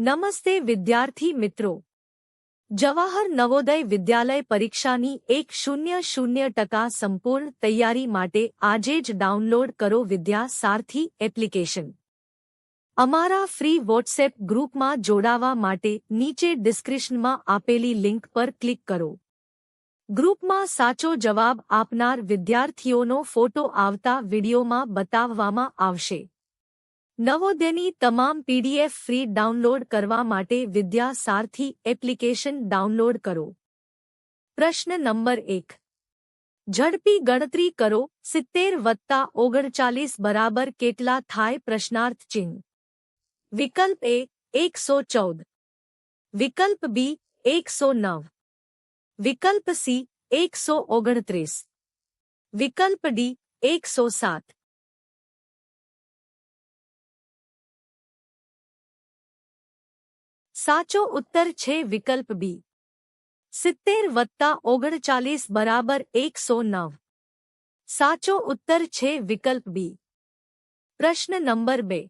નમસ્તે વિદ્યાર્થી મિત્રો, જવાહર નવોદય વિદ્યાલય પરીક્ષાની 100% સંપૂર્ણ તૈયારી માટે આજે જ ડાઉનલોડ કરો વિદ્યા સારથી એપ્લિકેશન. અમારા ફ્રી વોટ્સએપ ગ્રુપમાં જોડાવા માટે નીચે ડિસ્ક્રિપ્શનમાં આપેલી લિંક પર ક્લિક કરો. ગ્રુપમાં સાચો જવાબ આપનાર વિદ્યાર્થીઓનો ફોટો આવતા વિડીયોમાં બતાવવામાં આવશે. નવોદયની તમામ પીડીએફ ફ્રી ડાઉનલોડ કરવા માટે વિદ્યા સારથી એપ્લિકેશન ડાઉનલોડ કરો. પ્રશ્ન નંબર 1. ઝડપી ગણતરી કરો 70 + 39 બરાબર કેટલા થાય? પ્રશ્નાર્થ ચિહ્ન. વિકલ્પ એ 114, વિકલ્પ બી 109, વિકલ્પ સી 129, વિકલ્પ ડી 107. સાચો ઉત્તર છે વિકલ્પ બી. 70 + 39 બરાબર 109. સાચો ઉત્તર છે વિકલ્પ બી. પ્રશ્ન નંબર 2.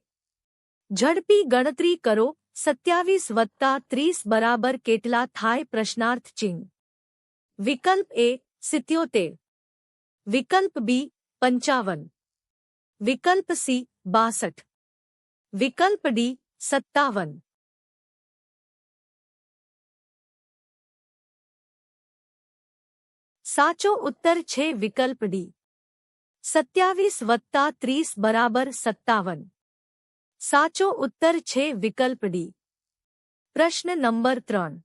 ઝડપી ગણતરી કરો 27 + 30 બરાબર કેટલા થાય? પ્રશ્નાર્થ ચિહ્ન. વિકલ્પ એ 77, વિકલ્પ બી 55, વિકલ્પ સી 62, વિકલ્પ ડી 57. સાચો ઉત્તર છે વિકલ્પ ડી. 27 + 30 બરાબર 57. સાચો ઉત્તર છે વિકલ્પ ડી. પ્રશ્ન નંબર 3.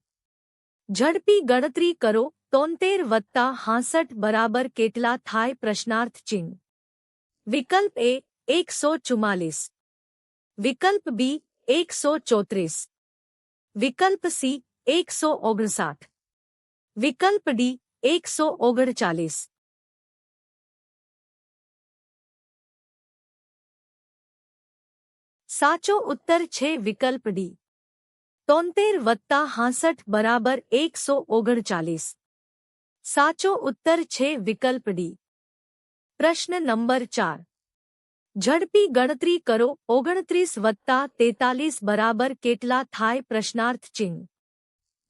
ઝડપી ગણતરી કરો 73 + 65 બરાબર કેટલા થાય? પ્રશ્નાર્થ ચિહ્ન. વિકલ્પ એ 144, વિકલ્પ બી 134, વિકલ્પ સી 159, વિકલ્પ ડી 139. સાચો ઉત્તર છે વિકલ્પ ડી. 73 + 65 બરાબર 139. સાચો ઉત્તર છે વિકલ્પ ડી. પ્રશ્ન નંબર 4. ઝડપી ગણતરી કરો 29 + 43 બરાબર કેટલા થાય? પ્રશ્નાર્થ ચિહ્ન.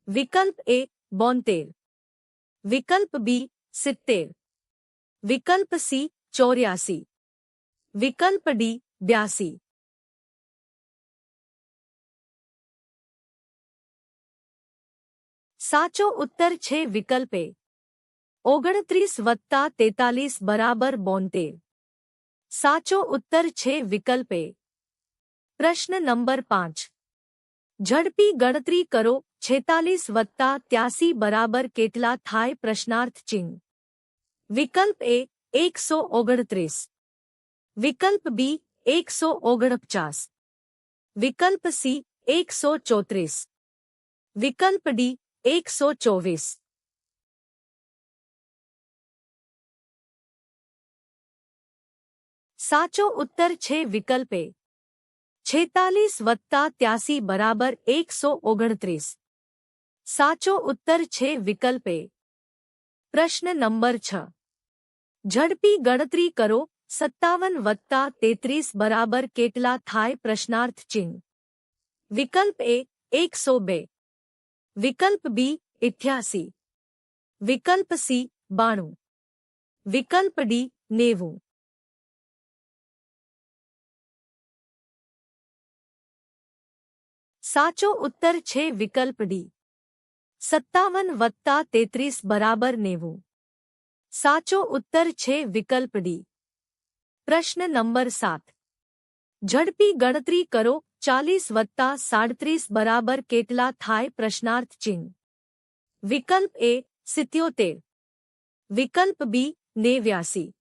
વિકલ્પ એ 72, વિકલ્પ બી 70, વિકલ્પ સી 84, વિકલ્પ ડી 82. સાચો ઉત્તર છે વિકલ્પ એ. 29 + 43 બરાબર 72. સાચો ઉત્તર છે વિકલ્પ એ. પ્રશ્ન નંબર 5. ઝડપી ગણતરી કરો 46 + 83 બરાબર કેટલા થાય? પ્રશ્નાર્થ ચિહ્ન. વિકલ્પ એ 129, વિકલ્પ બી 149, વિકલ્પ સી 134, વિકલ્પ ડી 124. સાચો ઉત્તર છે વિકલ્પ એ. 46 + 83 બરાબર 129. સાચો ઉત્તર છે વિકલ્પ એ. પ્રશ્ન નંબર 6. ઝડપી ગણતરી કરો 57 + 33 બરાબર કેટલા થાય? પ્રશ્નાર્થ ચિહ્ન. વિકલ્પ એ 102, વિકલ્પ બી 88, વિકલ્પ સી 92, વિકલ્પ ડી 90. સાચો ઉત્તર છે વિકલ્પ ડી. 57 + 33 બરાબર 90. સાચો ઉત્તર છે વિકલ્પ ડી. પ્રશ્ન નંબર 7. ઝડપી ગણતરી કરો 40 + 37 બરાબર કેટલા થાય? પ્રશ્નાર્થ ચિહ્ન. વિકલ્પ એ 77, વિકલ્પ બી 89,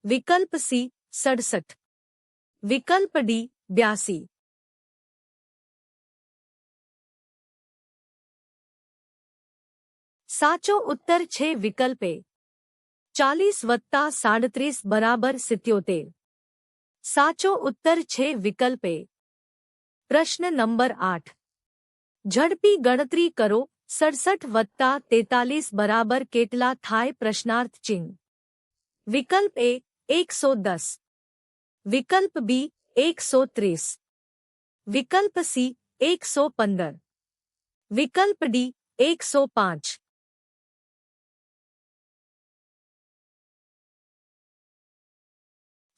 વિકલ્પ સી 67, વિકલ્પ ડી 82. સાચો ઉત્તર છે વિકલ્પ એ. 40 + 37 બરાબર 77. સાચો ઉત્તર છે વિકલ્પ એ. પ્રશ્ન નંબર 8. ઝડપી ગણતરી કરો 67 + 43 બરાબર કેટલા થાય? પ્રશ્નાર્થ ચિહ્ન. વિકલ્પ એ 110, વિકલ્પ બી 130, વિકલ્પ સી 115 વિકલ્પ ડી 105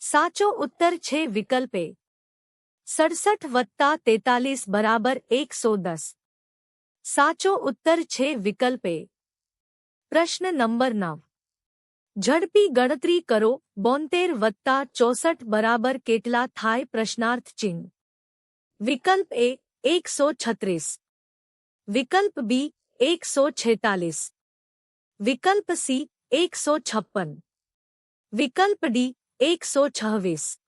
સાચો ઉત્તર છે વિકલ્પ એ 67 વત્તા 43 બરાબર 110 સાચો ઉત્તર છે વિકલ્પ એ પ્રશ્ન નંબર 9 ઝડપી ગણતરી કરો 72 વત્તા 64 બરાબર કેટલા થાય પ્રશ્નાર્થ ચિહ્ન વિકલ્પ એ 136 વિકલ્પ બી 146 વિકલ્પ સી 156 વિકલ્પ ડી 126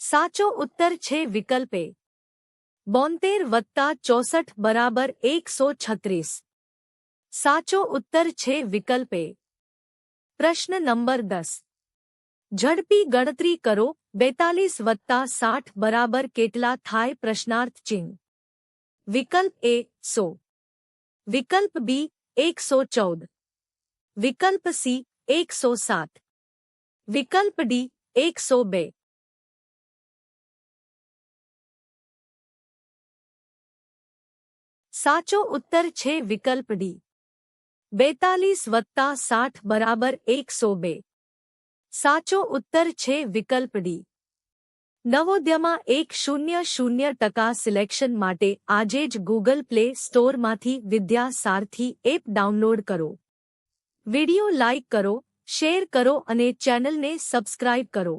સાચો ઉત્તર છે વિકલ્પ એ 72 વત્તા 64 બરાબર 136 સાચો ઉત્તર છે વિકલ્પ એ પ્રશ્ન નંબર 10 ઝડપી ગણતરી કરો 42 વત્તા 60 બરાબર કેટલા થાય પ્રશ્નાર્થ ચિહ્ન વિકલ્પ એ 100 વિકલ્પ બી 114 વિકલ્પ સી 107 વિકલ્પ ડી 102 સાચો ઉત્તર છે વિકલ્પ ડી 42 વત્તા 60 બરાબર 102 સાચો ઉત્તર છે વિકલ્પ ડી નવોદયમાં 100% સિલેક્શન માટે આજે જ ગૂગલ પ્લે સ્ટોરમાંથી વિદ્યા સારથી એપ ડાઉનલોડ કરો. વિડિયો લાઇક કરો, શેર કરો અને ચેનલને સબસ્ક્રાઇબ કરો.